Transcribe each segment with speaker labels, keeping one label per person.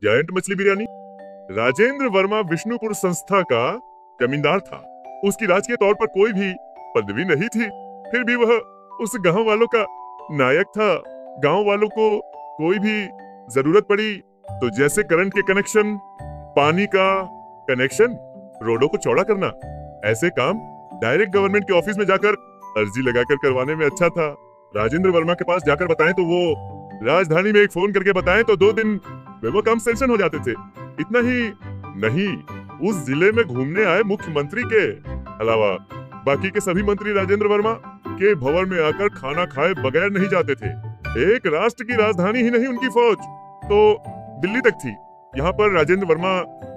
Speaker 1: Giant मछली बिरयानी। राजेंद्र वर्मा विष्णुपुर संस्था का जमींदार था। उसकी राजकीय तौर पर कोई भी पदवी नहीं थी, फिर भी वह उस गांव वालों का नायक था। गांव वालों को कोई भी जरूरत पड़ी तो जैसे करंट के कनेक्शन, पानी का कनेक्शन, रोडों को चौड़ा करना, ऐसे काम डायरेक्ट गवर्नमेंट के ऑफिस में जाकर अर्जी लगाकर करवाने में अच्छा था। राजेंद्र वर्मा के पास जाकर बताएं तो वो राजधानी में एक फोन करके बताएं तो 2 दिन में वो काम सैंक्शन हो जाते थे। इतना ही नहीं, उस जिले में घूमने आए मुख्यमंत्री के अलावा बाकी के सभी मंत्री राजेंद्र वर्मा के भवन में आकर खाना खाए बगैर नहीं जाते थे। एक राष्ट्र की राजधानी ही नहीं, उनकी फौज तो दिल्ली तक थी। यहाँ पर राजेंद्र वर्मा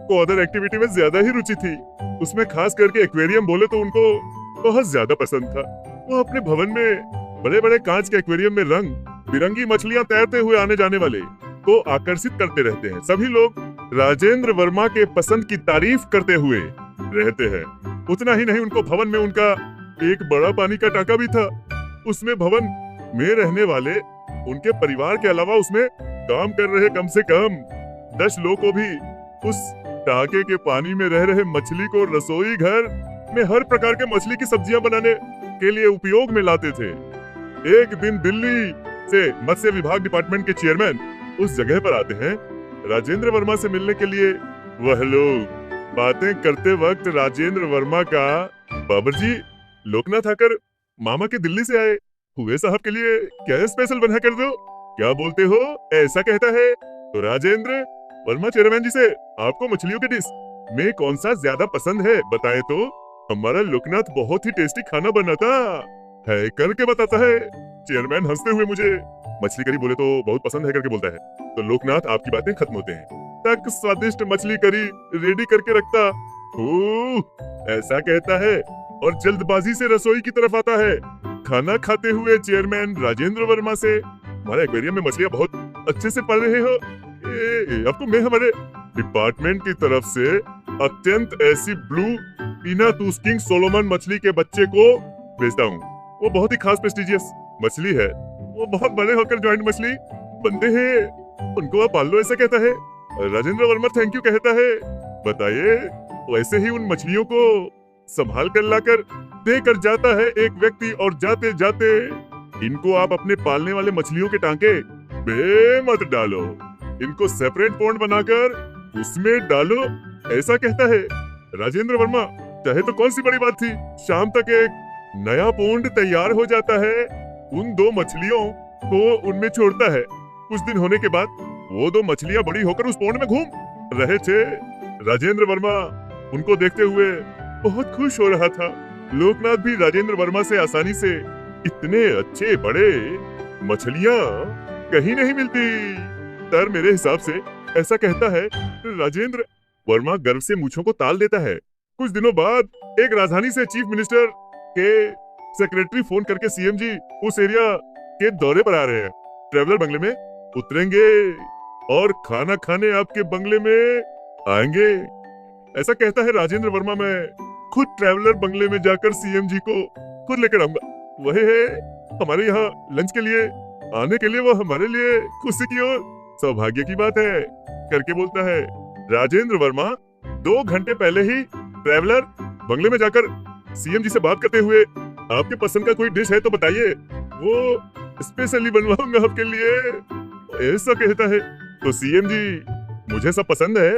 Speaker 1: को अदर एक्टिविटी में ज्यादा ही रुचि थी। उसमें खास करके एक्वेरियम बोले तो उनको बहुत ज्यादा पसंद था। वो अपने भवन में बड़े बड़े कांच के एक्वेरियम में रंग बिरंगी मछलियां तैरते हुए आने जाने वाले को आकर्षित करते रहते हैं। सभी लोग राजेंद्र वर्मा के पसंद की तारीफ करते हुए रहते हैं। उतना ही नहीं, उनको भवन में उनका एक बड़ा पानी का टांका भी था। उसमें भवन में रहने वाले उनके परिवार के अलावा उसमें काम कर रहे कम से कम 10 लोग को भी उस टांके के पानी में रह रहे मछली को रसोई घर में हर प्रकार के मछली की सब्जियां बनाने के लिए उपयोग में लाते थे। एक दिन दिल्ली से मत्स्य विभाग डिपार्टमेंट के चेयरमैन उस जगह पर आते हैं राजेंद्र वर्मा से मिलने के लिए। वह लोग बातें करते वक्त राजेंद्र वर्मा का बाबर जी, लोकनाथ आकर मामा के दिल्ली से आए हुए साहब के लिए क्या स्पेशल बना कर दो, क्या बोलते हो, ऐसा कहता है। तो राजेंद्र वर्मा चेयरमैन जी से आपको मछलियों के डिश में कौन सा ज्यादा पसंद है बताए तो हमारा लोकनाथ बहुत ही टेस्टी खाना बनाता है करके बताता है। चेयरमैन हंसते हुए मुझे मछली करी बोले तो बहुत पसंद है करके बोलता है। तो लोकनाथ आपकी बातें खत्म होते हैं तक स्वादिष्ट मछली करी रेडी करके रखता ऐसा कहता है और जल्दबाजी से रसोई की तरफ आता है। खाना खाते हुए चेयरमैन राजेंद्र वर्मा से, हमारे एक्वेरियम में मछलियां बहुत अच्छे से पल रहे हो, आपको मैं हमारे डिपार्टमेंट की तरफ से अत्यंत ऐसी ब्लू पीना टूस्किंग सोलोमन मछली के बच्चे को भेजता हूँ। वो बहुत ही खास प्रेस्टिजियस मछली है। वो बहुत बड़े होकर जॉइंट मछली बनते हैं, उनको आप पाल लो, ऐसा कहता है। राजेंद्र वर्मा थैंक यू कहता है। बताइए, वैसे ही उन मछलियों को संभाल कर लाकर देकर जाता है एक व्यक्ति और जाते जाते इनको आप अपने पालने वाले मछलियों के टांके बे मत डालो, इनको सेपरेट पॉन्ड बनाकर उसमें डालो, ऐसा कहता है। राजेंद्र वर्मा चाहे तो कौन सी बड़ी बात थी, शाम तक एक नया पॉन्ड तैयार हो जाता है। उन 2 मछलियों को उनमें छोड़ता है। कुछ दिन होने के बाद वो 2 मछलियां बड़ी होकर उस पॉन्ड में घूम रहे थे। राजेंद्र वर्मा उनको देखते हुए बहुत खुश हो रहा था। लोकनाथ भी राजेंद्र वर्मा से आसानी से इतने अच्छे बड़े मछलियां कहीं नहीं मिलती सर, मेरे हिसाब से, ऐसा कहता है। राजेंद्र वर्मा गर्व से मूंछों को ताल देता है। कुछ दिनों बाद एक राजधानी से चीफ मिनिस्टर के सेक्रेटरी फोन करके सीएम जी उस एरिया के दौरे पर आ रहे हैं, ट्रेवलर बंगले में उतरेंगे और खाना खाने आपके बंगले में आएंगे, ऐसा कहता है। राजेंद्र वर्मा मैं खुद ट्रेवलर बंगले में जाकर सीएम जी को खुद लेकर आऊंगा, वही है हमारे यहाँ लंच के लिए आने के लिए, वो हमारे लिए खुशी की और सौभाग्य की बात है करके बोलता है। राजेंद्र वर्मा 2 घंटे पहले ही ट्रेवलर बंगले में जाकर सीएम जी से बात करते हुए, आपके पसंद का कोई डिश है तो बताइए, वो स्पेशली बनवाऊंगा आपके लिए, ऐसा कहता है। तो सीएम जी मुझे सब पसंद है,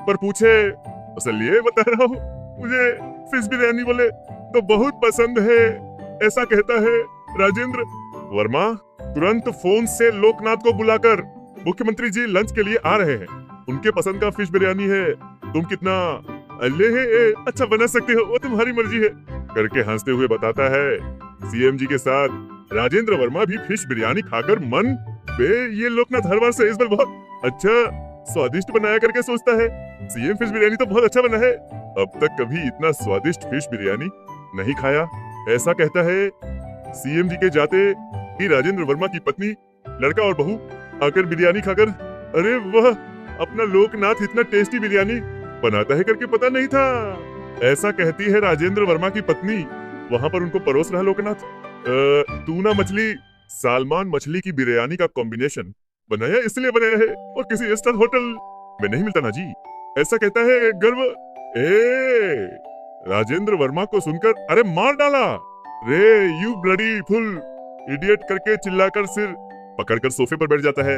Speaker 1: पर पूछे असल ये बता रहा हूँ, मुझे फिश बिरयानी बोले तो बहुत पसंद है, ऐसा कहता है। राजेंद्र वर्मा तुरंत फोन से लोकनाथ को बुलाकर, मुख्यमंत्री जी लंच के लिए आ रहे हैं, उनके पसंद का फिश बिरयानी है, तुम कितना अल्ले है अच्छा बना सकते हो, वो तुम्हारी मर्जी है करके हंसते हुए बताता है। सीएम जी के साथ राजेंद्र वर्मा भी फिश बिरयानी खाकर मन पे ये लोकनाथ हर बार से इस बार बहुत अच्छा स्वादिष्ट बनाया करके सोचता है। सीएम फिश बिरयानी तो बहुत अच्छा बना है, अब तक कभी इतना स्वादिष्ट फिश बिरयानी नहीं खाया, ऐसा कहता है। सीएम जी के जाते ही राजेंद्र वर्मा की पत्नी, लड़का और बहू आकर बिरयानी खाकर, अरे वह अपना लोकनाथ इतना टेस्टी बिरयानी बनाता है करके पता नहीं था, ऐसा कहती है राजेंद्र वर्मा की पत्नी। वहां पर उनको परोस रहा लोकनाथ। टूना मछली सालमान मछली की बिरयानी का कॉम्बिनेशन बनाया इसलिए बनाया है और किसी स्टार होटल में नहीं मिलता ना जी। ऐसा कहता है गर्व। ए राजेंद्र वर्मा को सुनकर अरे मार डाला। रे यू ब्लडी फुल इडियट करके चिल्लाकर सिर पकड़कर सोफे पर बैठ जाता है।